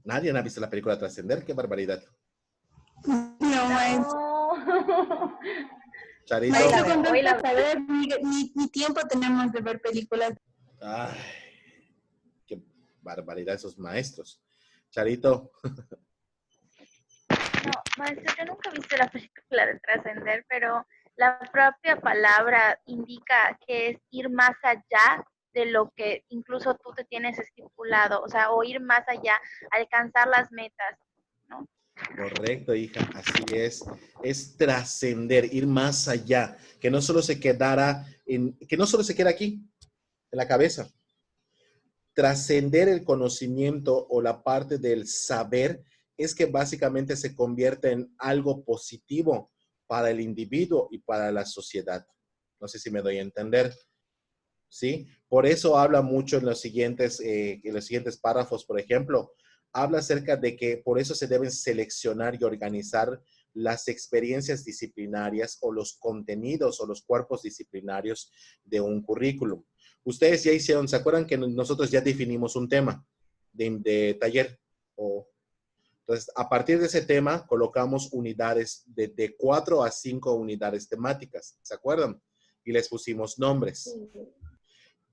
¿Nadie ha visto la película Trascender? ¡Qué barbaridad! No, maestro. Charito. Maestro, ni tiempo tenemos de ver películas. Ay, qué barbaridad esos maestros. Charito. No, maestro, yo nunca he visto la película de Trascender, pero la propia palabra indica que es ir más allá de lo que incluso tú te tienes estipulado, o sea, o ir más allá, alcanzar las metas, ¿no? Correcto, hija, así es. Es trascender, ir más allá, que no solo se quedara que no solo se queda aquí, en la cabeza. Trascender el conocimiento o la parte del saber es que básicamente se convierte en algo positivo para el individuo y para la sociedad. No sé si me doy a entender. ¿Sí? Por eso habla mucho en los siguientes párrafos, por ejemplo, habla acerca de que por eso se deben seleccionar y organizar las experiencias disciplinarias o los contenidos o los cuerpos disciplinarios de un currículum. Ustedes ya hicieron, ¿se acuerdan que nosotros ya definimos un tema de taller? Entonces, a partir de ese tema, colocamos unidades de 4 a 5 unidades temáticas, ¿se acuerdan? Y les pusimos nombres.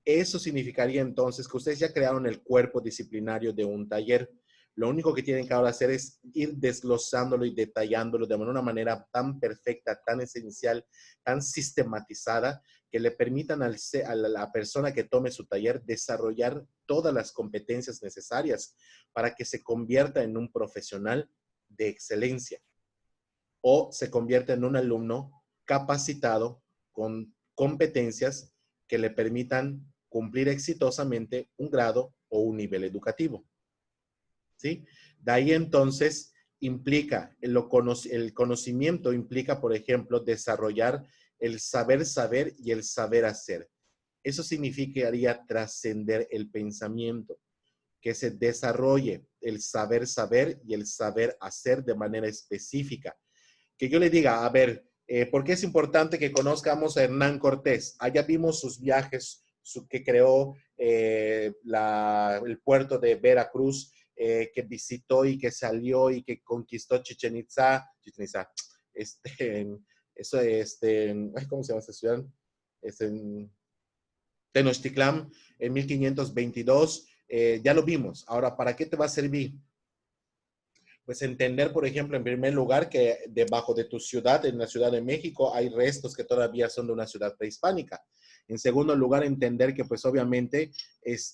Eso significaría entonces que ustedes ya crearon el cuerpo disciplinario de un taller. Lo único que tienen que ahora hacer es ir desglosándolo y detallándolo de una manera tan perfecta, tan esencial, tan sistematizada, que le permitan a la persona que tome su taller desarrollar todas las competencias necesarias para que se convierta en un profesional de excelencia o se convierta en un alumno capacitado con competencias que le permitan cumplir exitosamente un grado o un nivel educativo. ¿Sí? De ahí entonces implica, el conocimiento implica, por ejemplo, desarrollar el saber saber y el saber hacer. Eso significaría trascender el pensamiento, que se desarrolle el saber saber y el saber hacer de manera específica. Que yo le diga, a ver, ¿por qué es importante que conozcamos a Hernán Cortés? Allá vimos sus viajes, que creó el puerto de Veracruz, que visitó y que salió y que conquistó Chichén Itzá, ¿cómo se llama esta ciudad? Tenochtitlán, en 1522, ya lo vimos. Ahora, ¿para qué te va a servir? Pues entender, por ejemplo, en primer lugar, que debajo de tu ciudad, en la Ciudad de México, hay restos que todavía son de una ciudad prehispánica. En segundo lugar, entender que, pues, obviamente,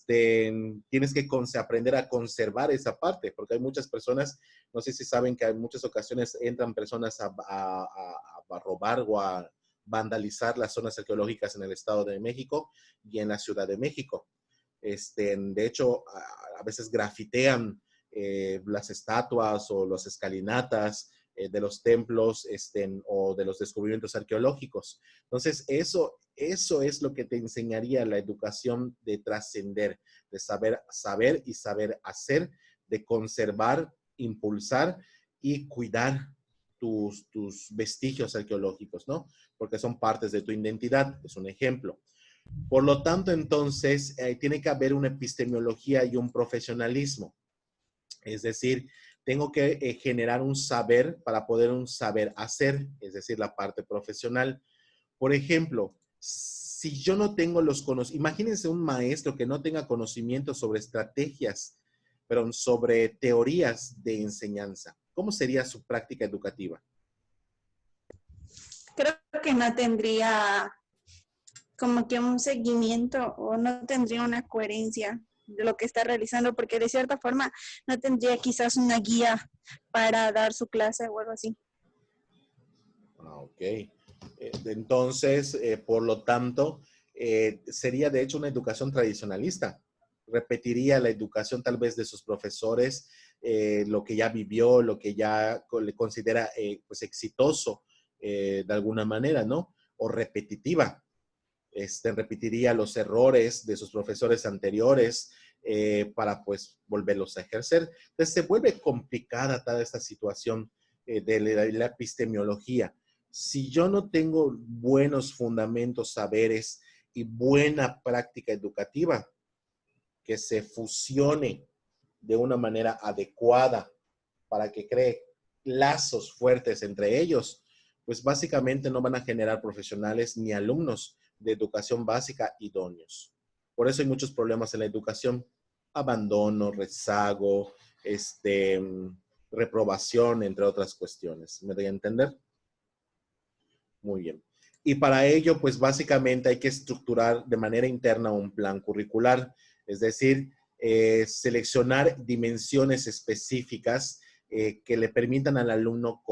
tienes que aprender a conservar esa parte, porque hay muchas personas, no sé si saben que en muchas ocasiones entran personas a robar o a vandalizar las zonas arqueológicas en el Estado de México y en la Ciudad de México. De hecho, a veces grafitean las estatuas o las escalinatas de los templos o de los descubrimientos arqueológicos. Entonces, eso es lo que te enseñaría la educación de trascender, de saber y saber hacer, de conservar, impulsar y cuidar tus vestigios arqueológicos, ¿no? Porque son partes de tu identidad, es un ejemplo. Por lo tanto, entonces, tiene que haber una epistemología y un profesionalismo. Es decir, tengo que generar un saber para poder un saber hacer, es decir, la parte profesional. Por ejemplo, si yo no tengo los conocimientos, imagínense un maestro que no tenga conocimiento sobre estrategias, pero sobre teorías de enseñanza. ¿Cómo sería su práctica educativa? Creo que no tendría como que un seguimiento o no tendría una coherencia de lo que está realizando, porque de cierta forma no tendría quizás una guía para dar su clase o algo así. Ok. Entonces, por lo tanto, sería de hecho una educación tradicionalista. Repetiría la educación tal vez de sus profesores, lo que ya vivió, lo que ya le considera pues exitoso de alguna manera, ¿no? O repetitiva. Repetiría los errores de sus profesores anteriores para pues volverlos a ejercer. Entonces se vuelve complicada toda esta situación de la epistemología. Si yo no tengo buenos fundamentos, saberes y buena práctica educativa que se fusione de una manera adecuada para que cree lazos fuertes entre ellos, pues básicamente no van a generar profesionales ni alumnos de educación básica idóneos. Por eso hay muchos problemas en la educación: abandono, rezago, reprobación, entre otras cuestiones. ¿Me doy a entender? Muy bien. Y para ello, pues básicamente hay que estructurar de manera interna un plan curricular, es decir, seleccionar dimensiones específicas que le permitan al alumno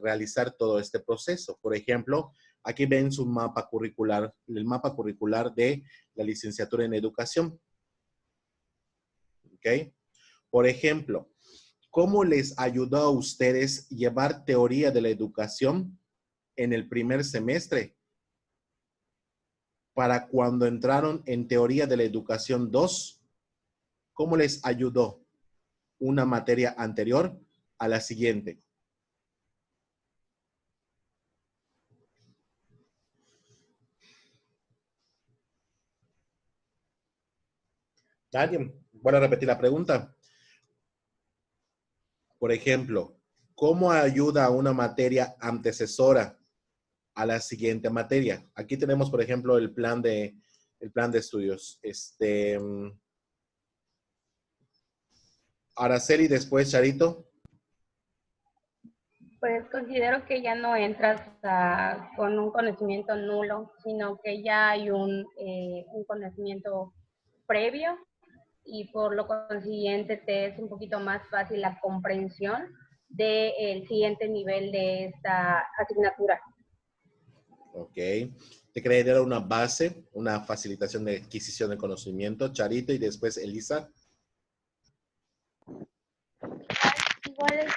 realizar todo este proceso. Por ejemplo, aquí ven su mapa curricular, el mapa curricular de la licenciatura en educación. ¿Ok? Por ejemplo, ¿cómo les ayudó a ustedes llevar teoría de la educación en el primer semestre? Para cuando entraron en teoría de la educación 2, ¿cómo les ayudó una materia anterior a la siguiente? ¿Alguien? Voy a repetir la pregunta. Por ejemplo, ¿cómo ayuda a una materia antecesora a la siguiente materia? Aquí tenemos, por ejemplo, el plan de estudios. Araceli, después Charito. Pues considero que ya no entras con un conocimiento nulo, sino que ya hay un conocimiento previo y por lo consiguiente te es un poquito más fácil la comprensión del siguiente nivel de esta asignatura. Ok. Te quería dar una base, una facilitación de adquisición de conocimiento. Charito y después Elisa. Igual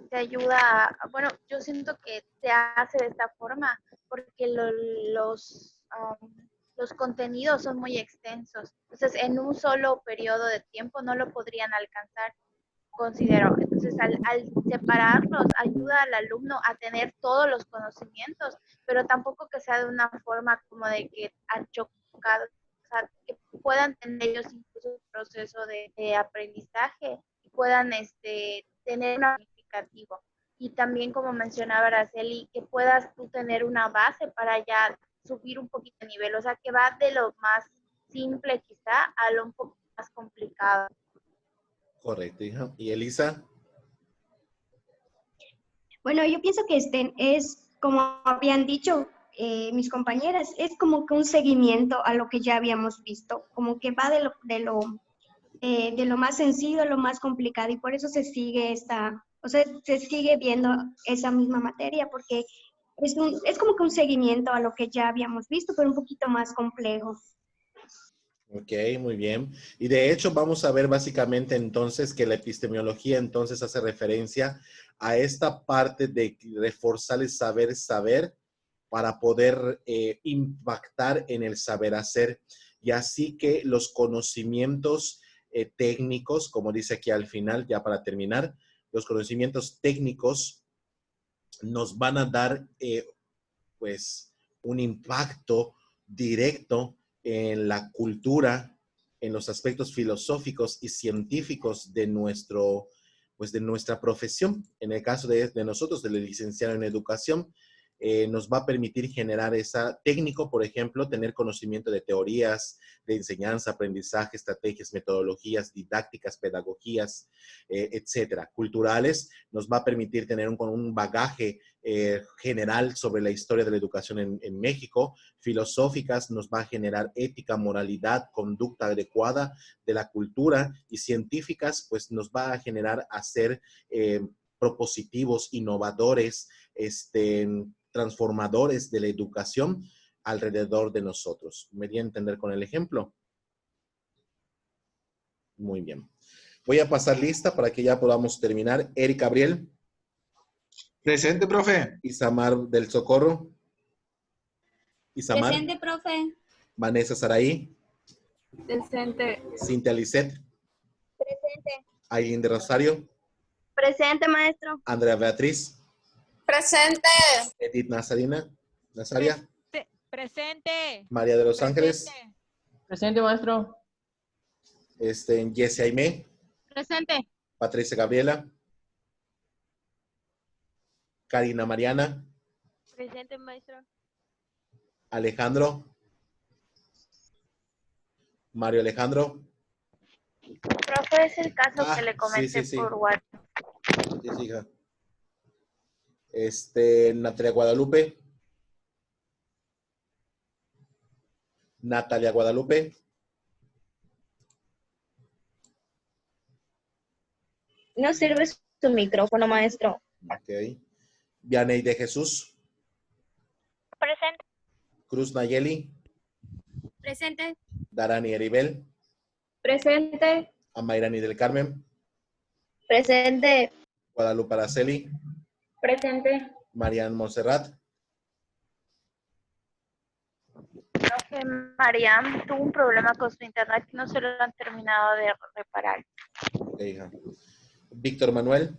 te ayuda, bueno, yo siento que se hace de esta forma porque los contenidos son muy extensos. Entonces, en un solo periodo de tiempo no lo podrían alcanzar, considero. Entonces, al separarlos, ayuda al alumno a tener todos los conocimientos, pero tampoco que sea de una forma como de que han chocado, o sea, que puedan tener ellos incluso un proceso de aprendizaje y puedan tener un significativo. Y también, como mencionaba Araceli, que puedas tú tener una base para ya subir un poquito de nivel, o sea, que va de lo más simple quizá a lo un poco más complicado. Correcto, hija. ¿Y Elisa? Bueno, yo pienso que es, como habían dicho mis compañeras, es como que un seguimiento a lo que ya habíamos visto, como que va de lo más sencillo a lo más complicado y por eso se sigue se sigue viendo esa misma materia porque es como que un seguimiento a lo que ya habíamos visto, pero un poquito más complejo. Ok, muy bien. Y de hecho vamos a ver básicamente entonces que la epistemología entonces hace referencia a esta parte de reforzar el saber para poder impactar en el saber hacer. Y así que los conocimientos técnicos, como dice aquí al final, ya para terminar, los conocimientos técnicos nos van a dar pues un impacto directo en la cultura, en los aspectos filosóficos y científicos de de nuestra profesión. En el caso de nosotros, del licenciado en educación, nos va a permitir generar esa técnico, por ejemplo, tener conocimiento de teorías de enseñanza, aprendizaje, estrategias, metodologías, didácticas, pedagogías, etcétera. Culturales, nos va a permitir tener un bagaje general sobre la historia de la educación en México. Filosóficas, nos va a generar ética, moralidad, conducta adecuada de la cultura. Y científicas, pues nos va a generar a ser propositivos, innovadores, transformadores de la educación alrededor de nosotros. ¿Me di a entender con el ejemplo? Muy bien. Voy a pasar lista para que ya podamos terminar. Eric Gabriel. Presente, profe. Isamar del Socorro. Isamar. Presente, profe. Vanessa Saraí. Presente. Cintia Lisset. Presente. Aileen de Rosario. Presente, maestro. Andrea Beatriz. Presente. Edith Nazaria. Presente. María de los Ángeles. Presente, maestro. Jessie Aimé. Presente. Patricia Gabriela. Karina Mariana. Presente, maestro. Alejandro. Mario Alejandro. Profe, es el caso que le comenté sí. por WhatsApp. Sí, hija. Natalia Guadalupe. Natalia Guadalupe. No sirve su micrófono, maestro. Ok. Vianey de Jesús. Presente. Cruz Nayeli. Presente. Darani Eribel. Presente. Amairani del Carmen. Presente. Guadalupe Araceli. Presente. Marian Monserrat. Profe, Mariam tuvo un problema con su internet y no se lo han terminado de reparar. Ok, hija. Víctor Manuel.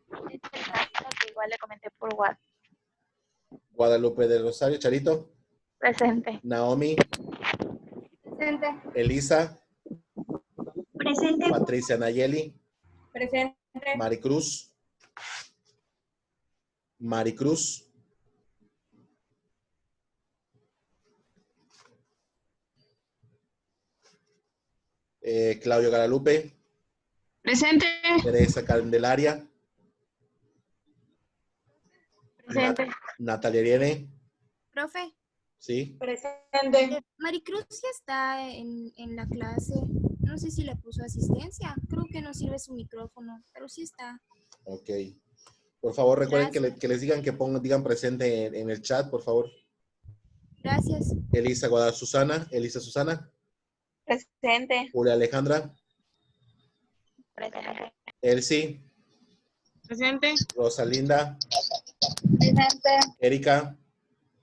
Es el caso que igual le comenté por WhatsApp. Guadalupe del Rosario. Charito. Presente. Naomi. Presente. Elisa. Presente. Patricia Nayeli. Presente. Maricruz. Maricruz. Claudio Guadalupe. Presente. Teresa Candelaria. Presente. Natalia Irene. Profe. Sí. Presente. Maricruz ya está en la clase. No sé si le puso asistencia. Creo que no sirve su micrófono, pero sí está. Ok. Por favor, recuerden que les digan que digan presente en el chat, por favor. Gracias. Elisa Guadalajara Susana. Elisa Susana. Presente. Julia Alejandra. Presente. Elsie. Presente. Rosalinda. Presente. Erika.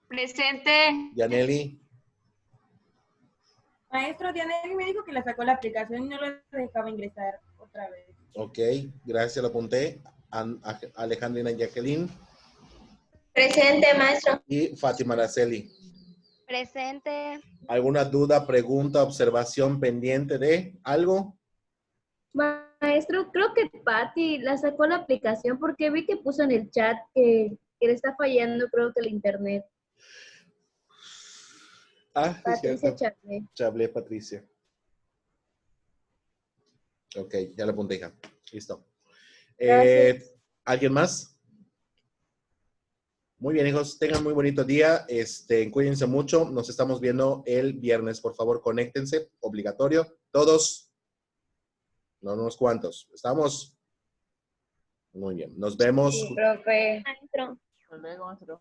Presente. Yaneli. Maestro, Dianelli me dijo que le sacó la aplicación y no lo dejaba ingresar otra vez. Ok, gracias, lo apunté. Alejandrina Jacqueline. Presente, maestro. Y Fátima Araceli. Presente. ¿Alguna duda, pregunta, observación pendiente de algo? Maestro, creo que Patti la sacó la aplicación porque vi que puso en el chat que le está fallando, creo que el internet. Ah, sí, Patricia cierto. Chablé. Chablé, Patricia. Ok, ya lo apunté, hija. Listo. Gracias. ¿Alguien más? Muy bien, hijos. Tengan muy bonito día. Cuídense mucho. Nos estamos viendo el viernes. Por favor, conéctense. Obligatorio. Todos. No unos cuantos. ¿Estamos? Muy bien. Nos vemos. Sí, profe. Maestro. Hasta luego, maestro.